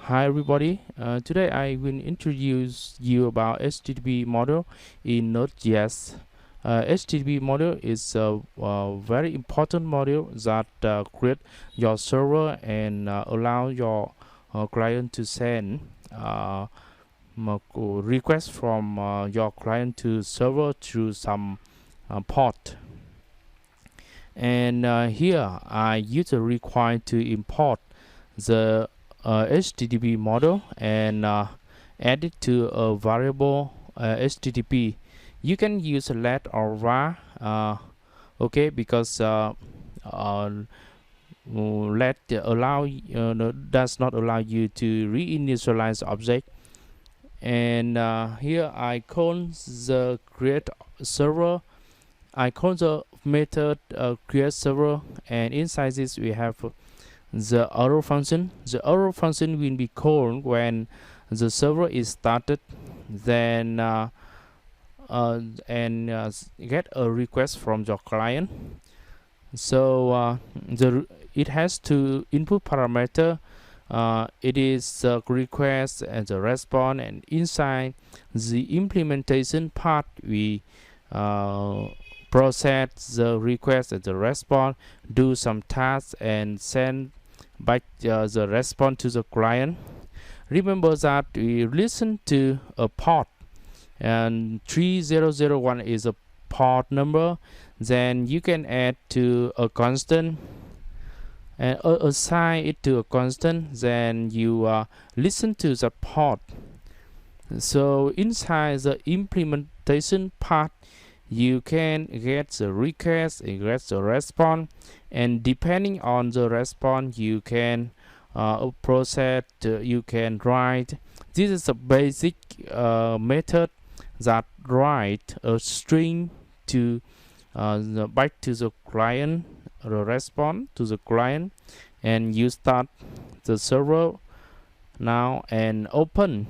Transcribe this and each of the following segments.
Hi everybody. Today I will introduce you about HTTP model in NodeJs. HTTP model is a very important model that create your server and allow your client to send requests from your client to server through some port. And here I use a require to import the HTTP model and add it to a variable HTTP. You can use let or var, okay, because let does not allow you to reinitialize object. And here I call the create server. I call the method create server, and inside this we have the arrow function. The arrow function will be called when the server is started, then get a request from your client. So it has two input parameter. It is the request and the response, and inside the implementation part we process the request and the response, do some tasks, and send back the response to the client. Remember that we listen to a port, and 3001 is a port number. Then you can add to a constant and assign it to a constant. Then you listen to the port. So inside the implementation part, you can get the request and get the response, and depending on the response you can process, you can write. This is a basic method that write a string to back to the client, the response to the client, and you start the server now and open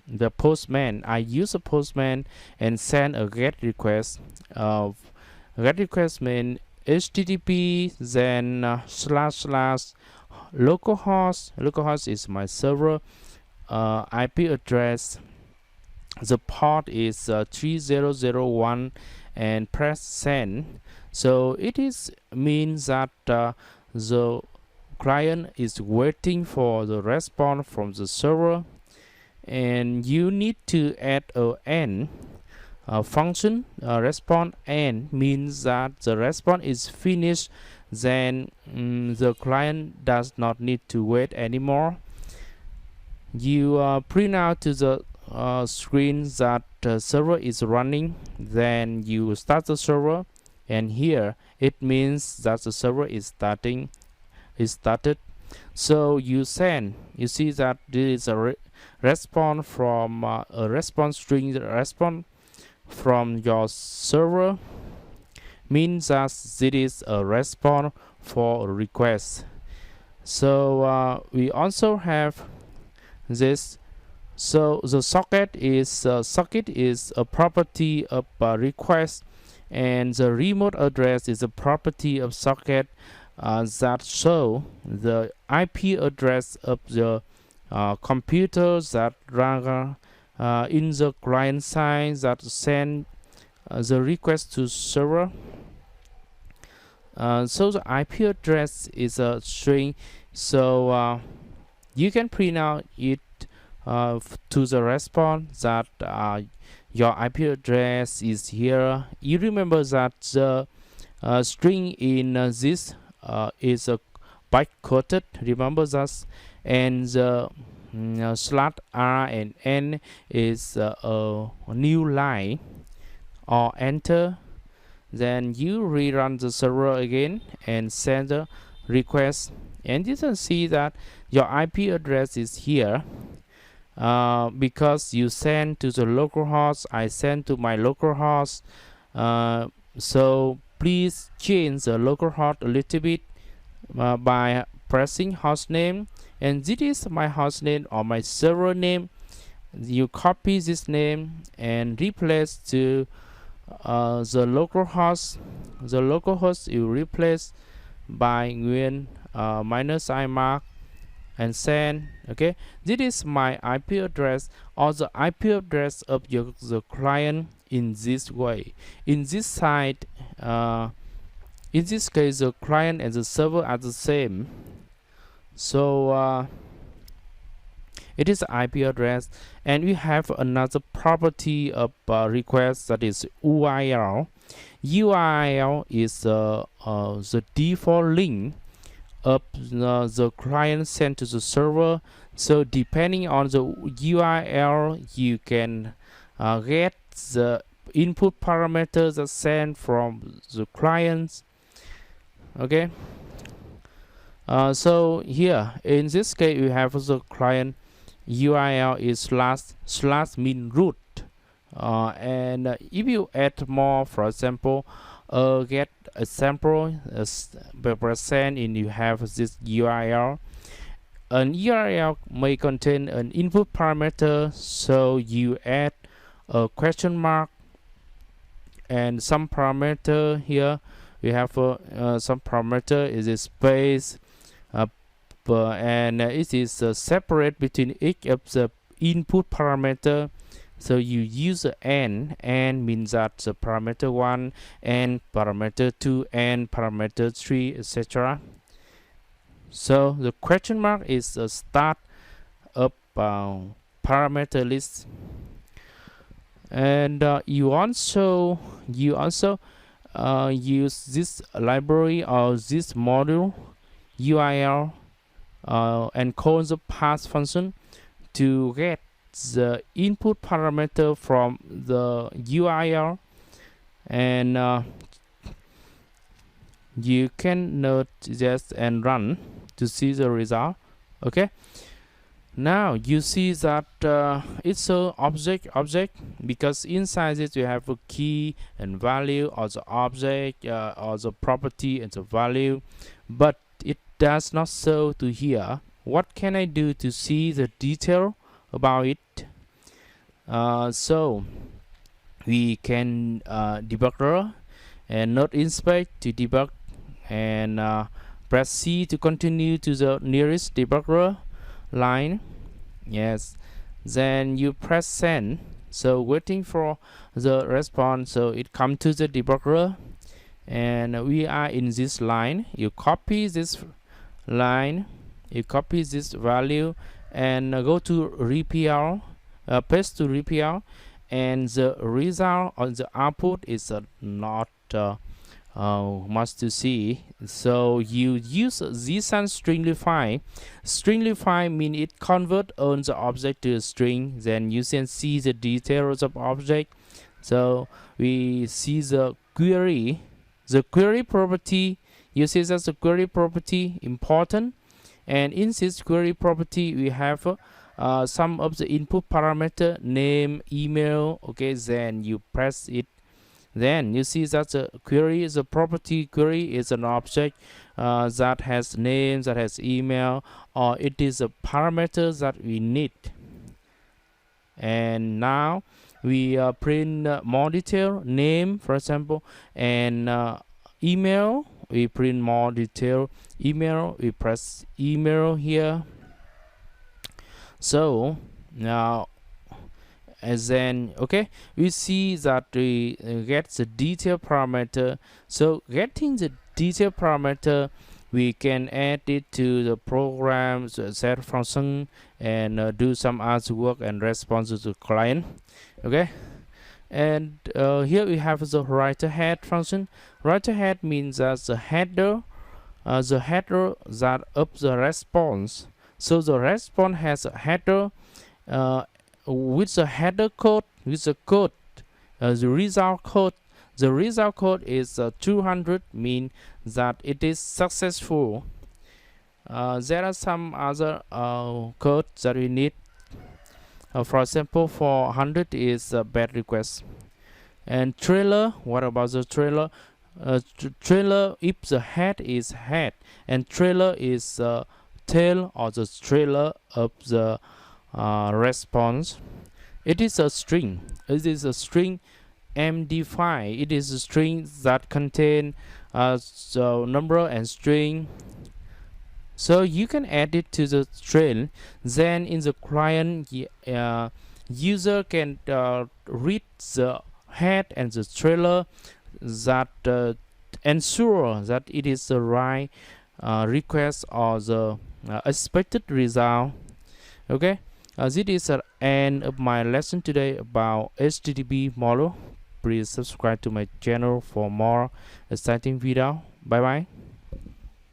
the postman. I use a postman and send a get request. Get request mean HTTP, then / localhost. Localhost is my server IP address. The port is 3001 and press send. So it is means that the client is waiting for the response from the server, and you need to add a n function. Response n means that the response is finished, then the client does not need to wait anymore. You print out to the screen that the server is running, then you start the server, and here it means that the server is started. So you send, you see that this is a response from a response string. The response from your server means that this is a response for a request. So we also have this. So the socket is a property of a request, and the remote address is a property of socket that show the IP address of the computers that run in the client side that send the request to server. So the IP address is a string, so you can print out it to the response that your IP address is here. You remember that the string in this is a byte coded. Remember that, and the /r and n is a new line or enter. Then you rerun the server again and send the request, and you can see that your IP address is here. Because you send to the localhost, I send to my localhost. So please change the localhost a little bit by pressing host name, and this is my host name or my server name. You copy this name and replace to the localhost. The localhost you replace by when -i mark and send. Okay, this is my IP address or the IP address of the client in this way. In this side, in this case, the client and the server are the same. So it is IP address, and we have another property of request, that is URL. URL is the default link of the client sent to the server. So depending on the URL, you can get the input parameters that sent from the clients. Okay, so here in this case we have the client URL is slash min root, and if you add more, for example, get a sample percent, and you have this URL. An URL may contain an input parameter, so you add a question mark and some parameter. Here we have some parameter is a space, and it is separate between each of the input parameter. So you use n means that the parameter 1 and parameter 2 and parameter 3, etc. So the question mark is the start of parameter list, and you also use this library or this module URL and call the pass function to get the input parameter from the URL, and you can NodeJs and run to see the result. Okay, now you see that it's a object because inside it you have a key and value, or the object or the property and the value, but it does not show to here. What can I do to see the detail about it? So we can debugger and node inspect to debug, and press C to continue to the nearest debugger line. Yes, then you press send, so waiting for the response. So it come to the debugger, and we are in this line. You copy this line, you copy this value, and go to ReactJs, paste to ReactJs, and the result on the output is not much to see. So you use this and stringify. Stringify mean it convert on the object to a string, then you can see the details of object. So we see the query property. You see that the query property important, and in this query property we have some of the input parameter, name, email. Okay, then you press it, then you see that the query is a property. Query is an object that has name, that has email, or it is a parameter that we need. And now we print more detail, name for example, and email. We print more detail, email. We press email here. So now, and then okay, we see that we get the detail parameter. So getting the detail parameter, we can add it to the program set function and do some other work and respond to the client. Okay, and here we have the writer head function. Writer head means that the header that of the response. So the response has a header with the header code, with the code, the result code. The result code is 200, mean that it is successful. There are some other codes that we need. For example, for 100 is a bad request. And trailer, what about the trailer? Trailer, if the head is head and trailer is tail or the trailer of the response, it is a string. It is a string MD5. It is a string that contain the number and string. So you can add it to the trail. Then in the client, user can read the head and the trailer that ensure that it is the right request or the expected result. Okay, this is the end of my lesson today about HTTP model. Please subscribe to my channel for more exciting video. Bye bye.